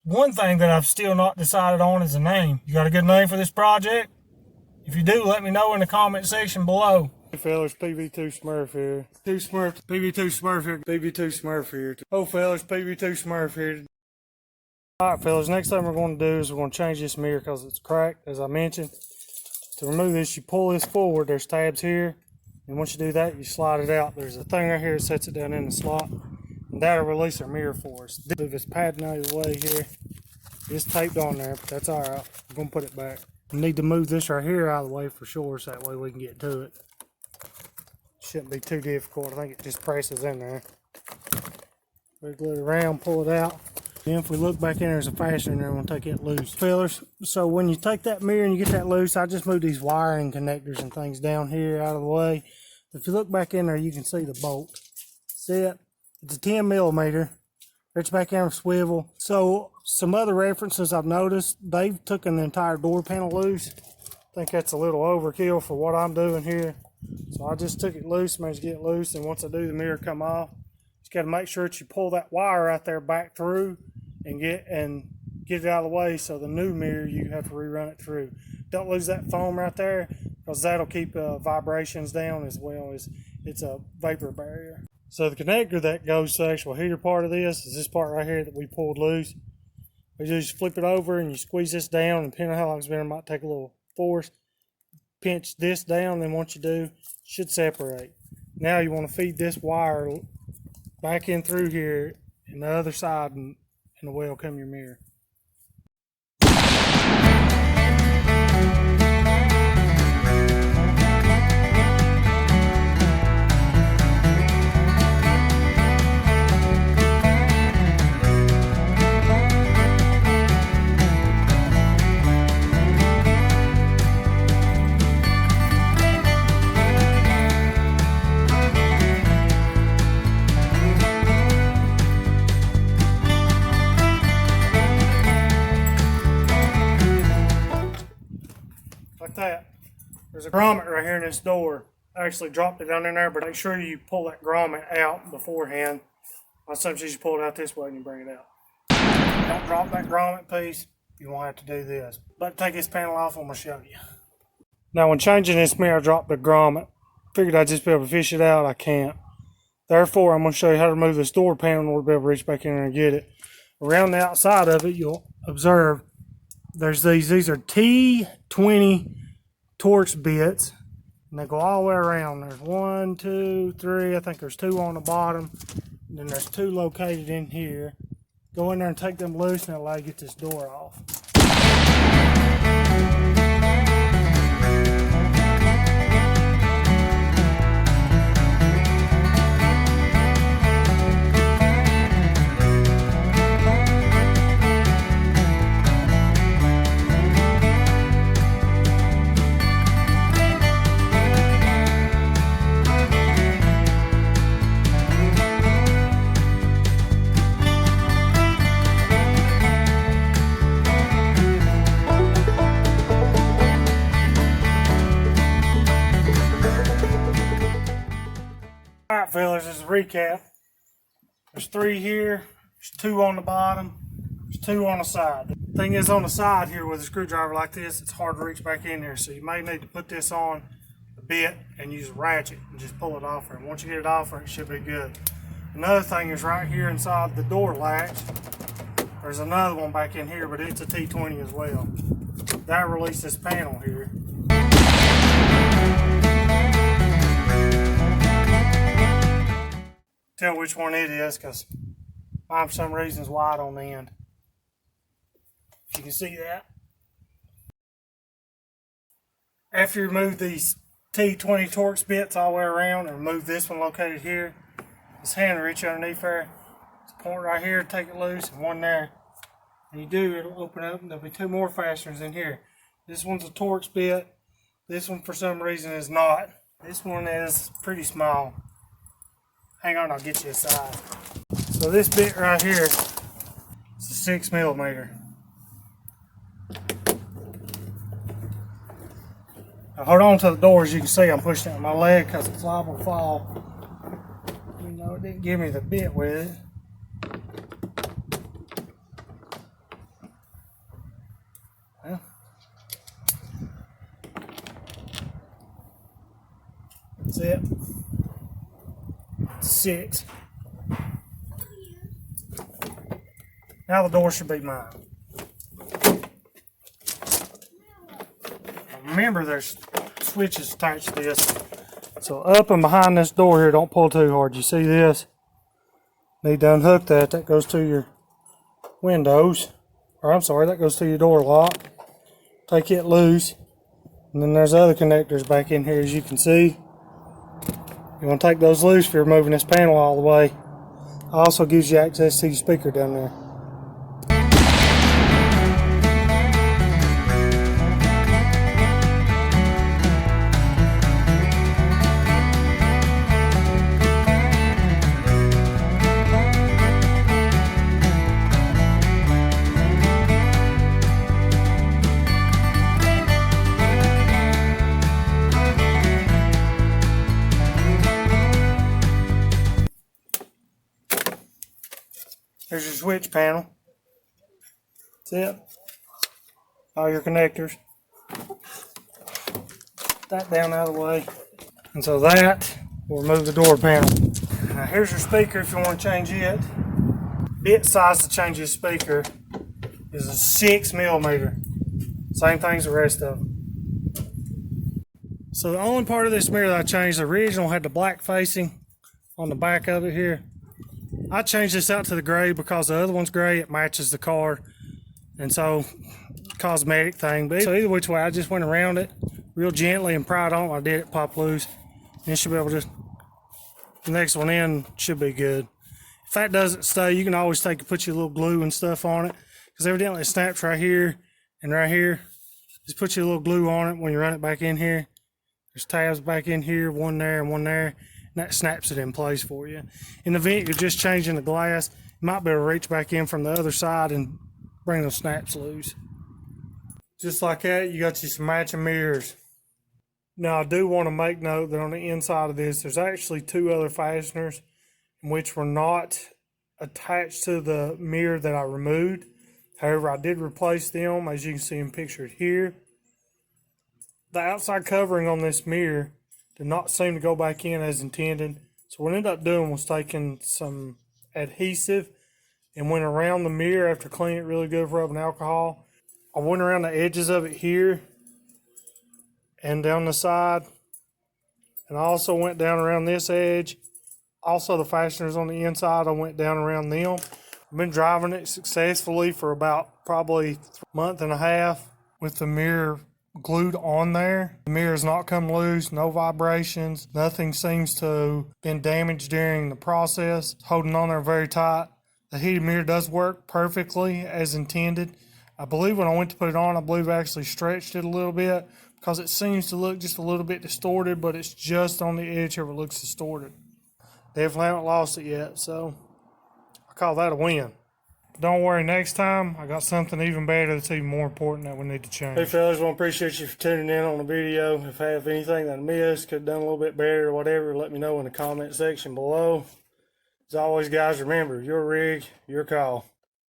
One thing that I've still not decided on is a name. You got a good name for this project? If you do, let me know in the comment section below. Hey fellas, PV2 Smurf here. PV2 Smurf here. PV2 Smurf here. Oh fellas, PV2 Smurf here. Alright fellas, next thing we're going to do is we're going to change this mirror because it's cracked, as I mentioned. To remove this, you pull this forward. There's tabs here. And once you do that, you slide it out. There's a thing right here that sets it down in the slot. And that'll release our mirror for us. Move this padding out of the way here. It's taped on there, but that's alright. I'm going to put it back. We need to move this right here out of the way for sure, so that way we can get to it. Shouldn't be too difficult. I think it just presses in there. Wiggle it around, pull it out. Then if we look back in, there's a fastener in there. We're going to take it loose. Fellers, so when you take that mirror and you get that loose, I just move these wiring connectors and things down here out of the way. If you look back in there, you can see the bolt. See it? It's a 10 millimeter. It's back in a swivel. So some other references I've noticed, they've taken the entire door panel loose. I think that's a little overkill for what I'm doing here. So I just took it loose, managed to get it loose, and once I do, the mirror come off. Just got to make sure that you pull that wire out there back through and get it out of the way, so the new mirror you have to rerun it through. Don't lose that foam right there, because that'll keep vibrations down, as well as it's a vapor barrier. So the connector that goes to the actual heater part of this is this part right here that we pulled loose. You just flip it over and you squeeze this down, and depending on how long it's been, it might take a little force. Pinch this down, then once you do, it should separate. Now you want to feed this wire back in through here and the other side, and away will come your mirror. Like that. There's a grommet right here in this door. I actually dropped it down in there, but make sure you pull that grommet out beforehand. Sometimes you pull it out this way and you bring it out. Don't drop that grommet piece. You won't have to do this. But take this panel off, I'm going to show you. Now when changing this mirror, I dropped the grommet. Figured I'd just be able to fish it out. I can't. Therefore, I'm going to show you how to remove this door panel in order to be able to reach back in there and get it. Around the outside of it, you'll observe there's these are T20 Torx bits, and they go all the way around. There's 1, 2, 3, I think there's 2 on the bottom, and then there's 2 located in here. Go in there and take them loose, and it'll allow you to get this door off. Alright fellas, as a recap, there's 3 here, there's 2 on the bottom, there's 2 on the side. The thing is, on the side here with a screwdriver like this, it's hard to reach back in there, so you may need to put this on a bit and use a ratchet and just pull it off her. And once you get it off her, it should be good. Another thing is right here inside the door latch, there's another one back in here, but it's a T20 as well. That releases this panel here. Tell which one it is, because mine for some reason is wide on the end. If you can see that. After you remove these T20 Torx bits all the way around, and remove this one located here, this hand will reach underneath there. There's a point right here, take it loose, and one there. And you do, it'll open up, and there'll be 2 more fasteners in here. This one's a Torx bit. This one for some reason is not. This one is pretty small. Hang on, I'll get you a size. So this bit right here is a 6 millimeter. Now hold on to the door. As you can see, I'm pushing it with my leg because it's liable to fall. You know, it didn't give me the bit with it. Well, that's it. 6. Now the door should be mine. Remember, there's switches attached to this. So up and behind this door here, don't pull too hard. You see this? Need to unhook that. That goes to your windows. Or I'm sorry, that goes to your door lock. Take it loose. And then there's other connectors back in here, as you can see. You want to take those loose if you're moving this panel all the way. Also gives you access to your speaker down there. There's your switch panel. That's it. All your connectors. That down out of the way. And so that will remove the door panel. Now here's your speaker if you want to change it. Bit size to change this speaker is a 6mm. Same thing as the rest of them. So the only part of this mirror that I changed, the original had the black facing on the back of it here. I changed this out to the gray because the other one's gray. It matches the car. And so, cosmetic thing. But so either which way, I just went around it real gently and pried on. I did it pop loose. And it should be able to just, the next one in should be good. If that doesn't stay, you can always put your little glue and stuff on it. Because evidently it snaps right here and right here. Just put your little glue on it when you run it back in here. There's tabs back in here, one there and one there. That snaps it in place for you. In the event you're just changing the glass, you might be able to reach back in from the other side and bring those snaps loose. Just like that, you got you some matching mirrors. Now I do want to make note that on the inside of this, there's actually 2 other fasteners which were not attached to the mirror that I removed. However, I did replace them, as you can see in pictured here. The outside covering on this mirror did not seem to go back in as intended. So what I ended up doing was taking some adhesive and went around the mirror after cleaning it really good with rubbing alcohol. I went around the edges of it here and down the side. And I also went down around this edge. Also the fasteners on the inside, I went down around them. I've been driving it successfully for about probably a month and a half with the mirror glued on there. The mirror has not come loose, no vibrations, nothing seems to have been damaged during the process. It's holding on there very tight. The heated mirror does work perfectly as intended. I believe when I went to put it on, I believe I actually stretched it a little bit because it seems to look just a little bit distorted, but it's just on the edge here where it looks distorted. Definitely haven't lost it yet, so I call that a win. Don't worry, next time I got something even better that's even more important that we need to change. Hey fellas, I appreciate you for tuning in on the video. If I have anything that I missed, could have done a little bit better or whatever, let me know in the comment section below. As always guys, remember, your rig, your call.